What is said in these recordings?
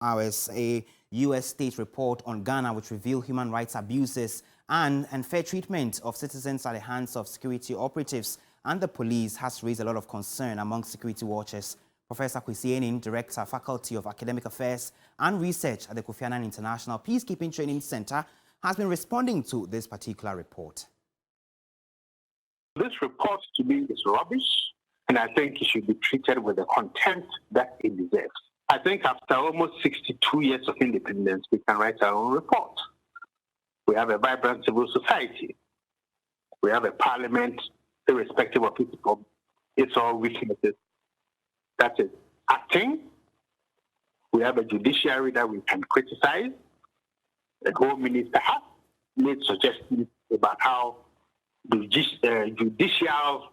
hours, a U.S. state report on Ghana which revealed human rights abuses and unfair treatment of citizens at the hands of security operatives and the police has raised a lot of concern among security watchers. Professor Kwesi Enin, Director, Faculty of Academic Affairs and Research at the Kofi Annan International Peacekeeping Training Center, has been responding to this particular report. This report to me is rubbish, and I think it should be treated with the contempt that it deserves. I think after almost 62 years of independence, we can write our own report. We have a vibrant civil society. We have a parliament, irrespective of its all weaknesses, that is acting. We have a judiciary that we can criticize. The Home Minister has made suggestions about how judicial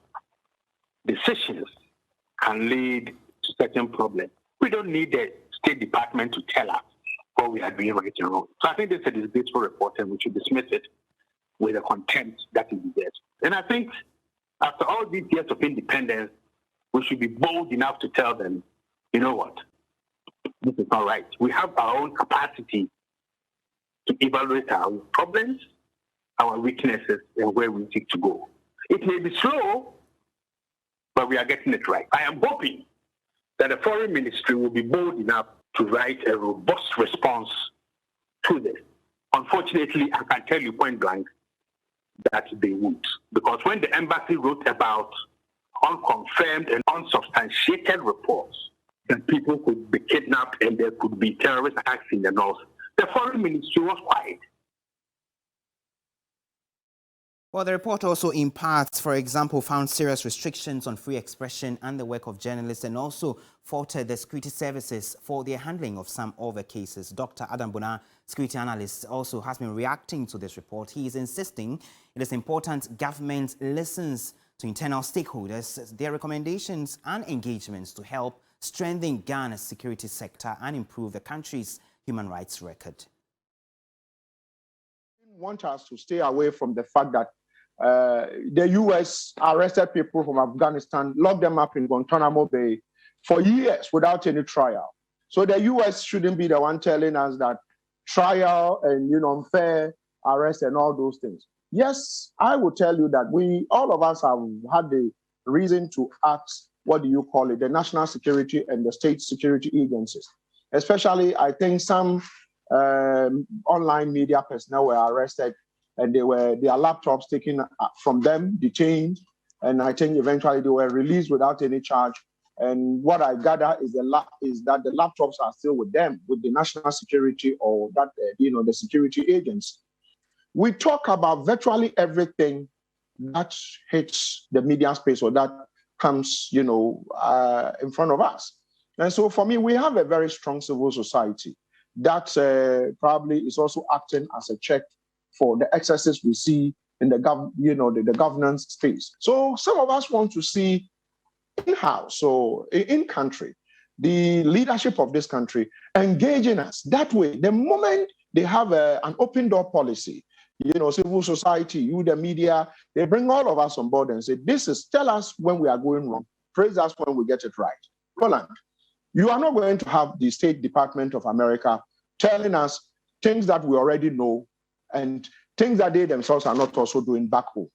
decisions can lead to certain problems. We don't need the State Department to tell us what we are doing right and wrong. So I think this is a disgraceful report and we should dismiss it with the contempt that it deserves. And I think after all these years of independence, we should be bold enough to tell them, you know what, this is not right. We have our own capacity to evaluate our problems, our weaknesses, and where we seek to go. It may be slow, but we are getting it right. I am hoping that the Foreign Ministry will be bold enough to write a robust response to this. Unfortunately, I can tell you point blank that they won't. Because when the embassy wrote about unconfirmed and unsubstantiated reports that people could be kidnapped and there could be terrorist attacks in the north, the Foreign Ministry was quiet. Well, the report also in parts, for example, found serious restrictions on free expression and the work of journalists and also faulted the security services for their handling of some of the cases. Dr. Adom, security analyst, also has been reacting to this report. He is insisting it is important government listens to internal stakeholders, their recommendations and engagements to help strengthen Ghana's security sector and improve the country's human rights record. Want us to stay away from the fact that the U.S. arrested people from Afghanistan, locked them up in Guantanamo Bay for years without any trial. So the U.S. shouldn't be the one telling us that trial and unfair arrest and all those things. Yes, I will tell you that all of us have had the reason to ask, what do you call it, the national security and the state security agencies. Especially, I think some online media personnel were arrested and their laptops taken from them, detained, and I think eventually they were released without any charge. And what I gather is that the laptops are still with them, with the national security or that the security agents. We talk about virtually everything that hits the media space or that comes, in front of us. And so for me, we have a very strong civil society that probably is also acting as a check for the excesses we see in the the governance space. So some of us want to see in-house, so in-country, the leadership of this country engaging us. That way, the moment they have an open door policy, civil society, the media, they bring all of us on board and say, tell us when we are going wrong, praise us when we get it right. Roland, you are not going to have the State Department of America telling us things that we already know and things that they themselves are not also doing back home.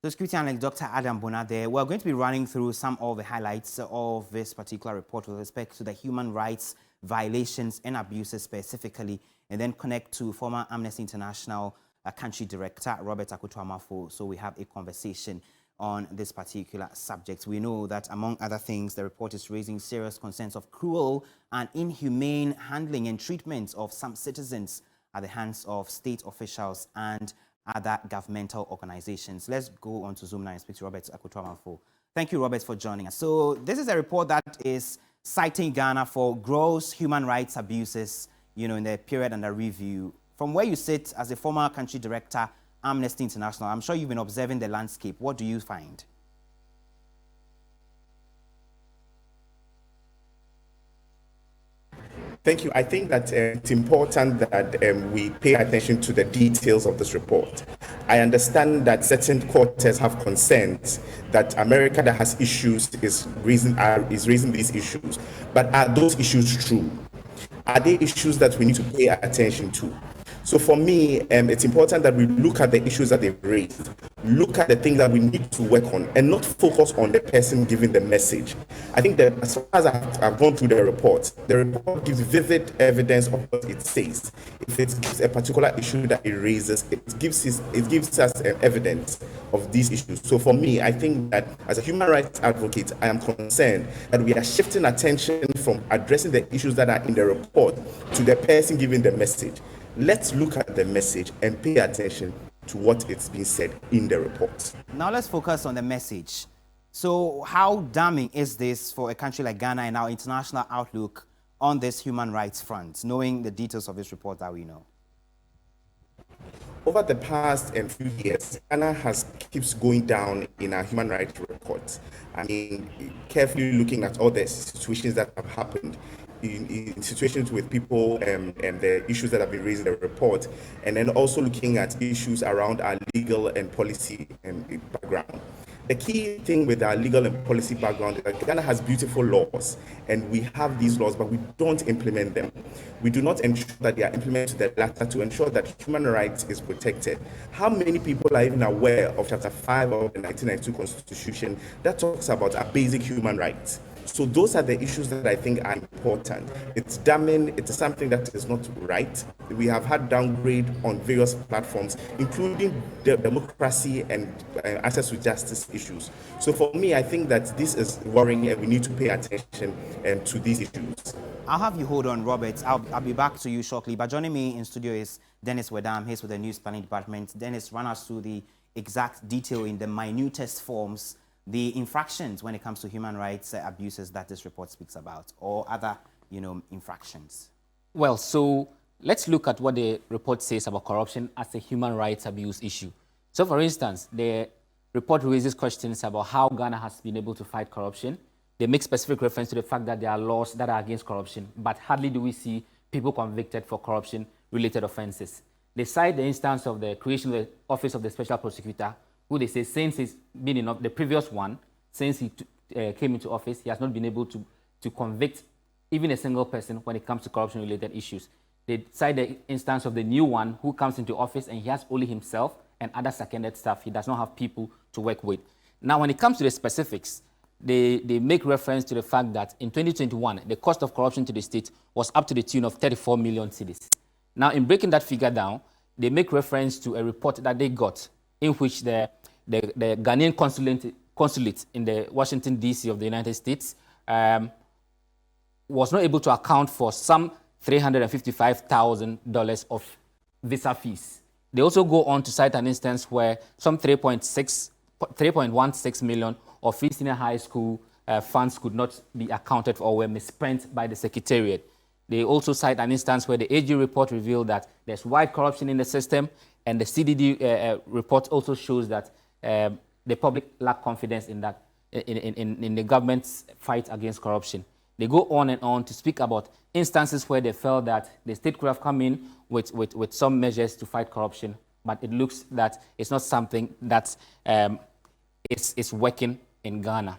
The security analyst, Dr. Adom there. We're going to be running through some of the highlights of this particular report with respect to the human rights violations and abuses specifically, and then connect to former Amnesty International country director, Robert Akutuamafo. So we have a conversation on this particular subject. We know that, among other things, the report is raising serious concerns of cruel and inhumane handling and treatment of some citizens at the hands of state officials and other governmental organizations. Let's go on to Zoom now and speak to Robert Akutuamafo. Thank you, Robert, for joining us. So this is a report that is citing Ghana for gross human rights abuses, in the period under review. From where you sit as a former country director, Amnesty International, I'm sure you've been observing the landscape. What do you find? Thank you. I think that it's important that we pay attention to the details of this report. I understand that certain quarters have concerns that America that has issues is raising these issues. But are those issues true? Are they issues that we need to pay attention to? So for me, it's important that we look at the issues that they've raised, look at the things that we need to work on, and not focus on the person giving the message. I think that as far as I've gone through the report gives vivid evidence of what it says. If it gives a particular issue that it raises, it gives us evidence of these issues. So for me, I think that as a human rights advocate, I am concerned that we are shifting attention from addressing the issues that are in the report to the person giving the message. Let's look at the message and pay attention to what it's being said in the report. Now let's focus on the message. So how damning is this for a country like Ghana and our international outlook on this human rights front, knowing the details of this report that we know? Over the past few years, Ghana keeps going down in our human rights reports. I mean, carefully looking at all the situations that have happened, in situations with people and the issues that have been raised in the report, and then also looking at issues around our legal and policy background. The key thing with our legal and policy background is that Ghana has beautiful laws, and we have these laws, but we don't implement them. We do not ensure that they are implemented to the latter to ensure that human rights is protected. How many people are even aware of Chapter 5 of the 1992 Constitution that talks about our basic human rights? So those are the issues that I think are important. It's damning, it's something that is not right. We have had downgrade on various platforms, including the democracy and access to justice issues. So for me, I think that this is worrying and we need to pay attention to these issues. I'll have you hold on, Robert. I'll be back to you shortly. But joining me in studio is Dennis Wedam. He's with the News Planning Department. Dennis, run us through the exact detail in the minutest forms, the infractions when it comes to human rights abuses that this report speaks about, or other, infractions. Well, so let's look at what the report says about corruption as a human rights abuse issue. So, for instance, the report raises questions about how Ghana has been able to fight corruption. They make specific reference to the fact that there are laws that are against corruption, but hardly do we see people convicted for corruption-related offenses. They cite the instance of the creation of the Office of the Special Prosecutor, who they say since he's been in the previous one, since he came into office, he has not been able to convict even a single person when it comes to corruption-related issues. They cite the instance of the new one who comes into office and he has only himself and other seconded staff. He does not have people to work with. Now, when it comes to the specifics, they make reference to the fact that in 2021, the cost of corruption to the state was up to the tune of 34 million cedis. Now, in breaking that figure down, they make reference to a report that they got in which the Ghanaian consulate in the Washington, D.C. of the United States was not able to account for some $355,000 of visa fees. They also go on to cite an instance where some 3.16 million of Free Senior High School funds could not be accounted for or were misspent by the Secretariat. They also cite an instance where the AG report revealed that there's wide corruption in the system, and the CDD report also shows that the public lack confidence in that in the government's fight against corruption. They go on and on to speak about instances where they felt that the state could have come in with some measures to fight corruption, but it looks that it's not something that is working in Ghana.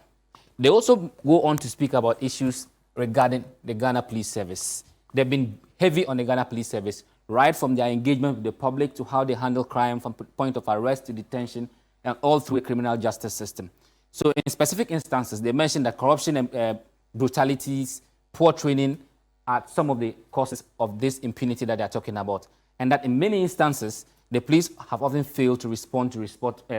They also go on to speak about issues regarding the Ghana Police Service. They've been heavy on the Ghana Police Service, right from their engagement with the public to how they handle crime from point of arrest to detention and all through the criminal justice system. So in specific instances, they mentioned that corruption and brutalities, poor training are some of the causes of this impunity that they're talking about. And that in many instances, the police have often failed to respond to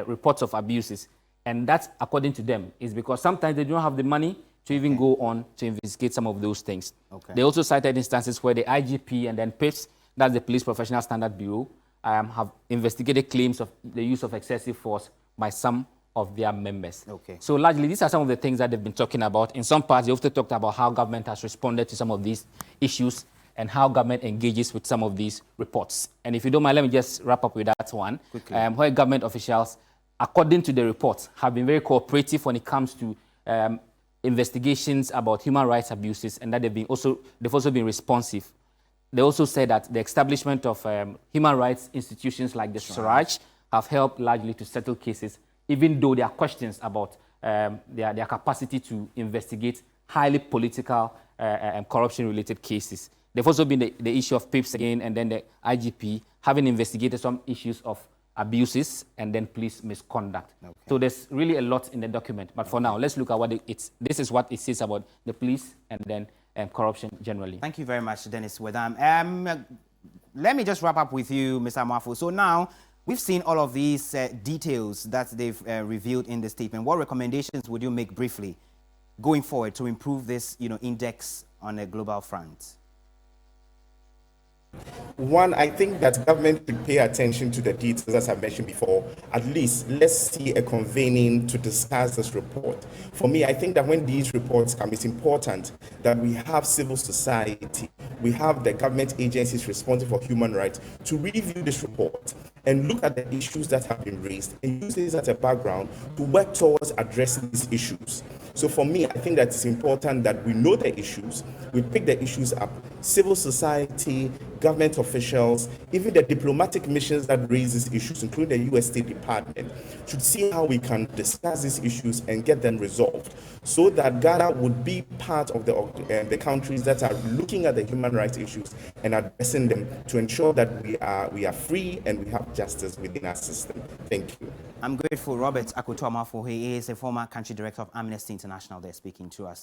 reports of abuses. And that, according to them, is because sometimes they don't have the money to even go on to investigate some of those things. They also cited instances where the IGP and then PIPS, that's the Police Professional Standard Bureau, have investigated claims of the use of excessive force by some of their members. So largely, these are some of the things that they've been talking about. In some parts, they also talked about how government has responded to some of these issues and how government engages with some of these reports. And if you don't mind, let me just wrap up with that one. Where government officials, according to the report, have been very cooperative when it comes to investigations about human rights abuses and that they've also been responsive. They also said that the establishment of human rights institutions like the SRAJ have helped largely to settle cases, even though there are questions about their capacity to investigate highly political and corruption-related cases. There's also been the issue of PIPs again, and then the IGP having investigated some issues of abuses and then police misconduct. Okay. So there's really a lot in the document. But for now, let's look at what this is what it says about the police and then corruption generally. Thank you very much, Dennis Wedam. Let me just wrap up with you, Mr. Amafo. So now, we've seen all of these details that they've revealed in the statement. What recommendations would you make briefly going forward to improve this, index on a global front? One, I think that government should pay attention to the details, as I mentioned before. At least let's see a convening to discuss this report. For me, I think that when these reports come, it's important that we have civil society, we have the government agencies responsible for human rights to review this report and look at the issues that have been raised and use this as a background to work towards addressing these issues. So for me, I think that it's important that we know the issues, we pick the issues up, civil society, government officials, even the diplomatic missions that raise these issues, including the US State Department, should see how we can discuss these issues and get them resolved so that Ghana would be part of the countries that are looking at the human rights issues and addressing them to ensure that we are free and we have justice within our system. Thank you. I'm grateful. Robert Akoto Amafo, he is a former country director of Amnesty International. They're speaking to us.